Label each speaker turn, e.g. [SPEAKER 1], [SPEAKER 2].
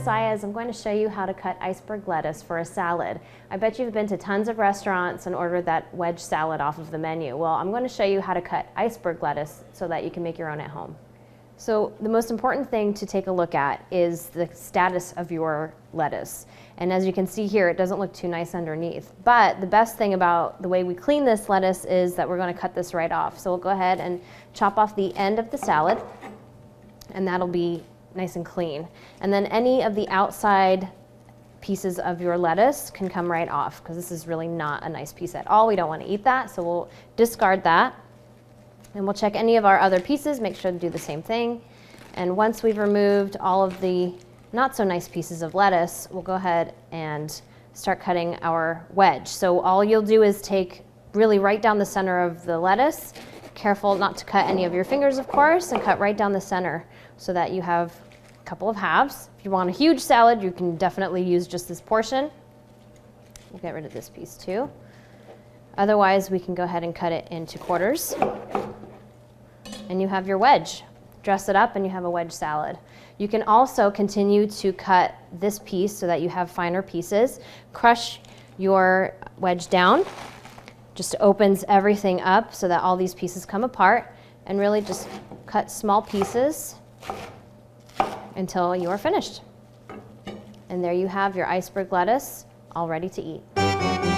[SPEAKER 1] Saya is I'm going to show you how to cut iceberg lettuce for a salad. I bet you've been to tons of restaurants and ordered that wedge salad off of the menu. Well, I'm going to show you how to cut iceberg lettuce so that you can make your own at home. So the most important thing to take a look at is the status of your lettuce. And as you can see here, it doesn't look too nice underneath. But the best thing about the way we clean this lettuce is that we're going to cut this right off. So we'll go ahead and chop off the end of the salad, and that'll be nice and clean. And then any of the outside pieces of your lettuce can come right off, because this is really not a nice piece at all. We don't want to eat that, so we'll discard that. And we'll check any of our other pieces, make sure to do the same thing. And once we've removed all of the not so nice pieces of lettuce, we'll go ahead and start cutting our wedge. So all you'll do is take really right down the center of the lettuce. Careful not to cut any of your fingers, of course, and cut right down the center so that you have a couple of halves. If you want a huge salad, you can definitely use just this portion. We'll get rid of this piece too. Otherwise, we can go ahead and cut it into quarters. And you have your wedge. Dress it up and you have a wedge salad. You can also continue to cut this piece so that you have finer pieces. Crush your wedge down. Just opens everything up so that all these pieces come apart, and really just cut small pieces until you are finished. And there you have your iceberg lettuce all ready to eat.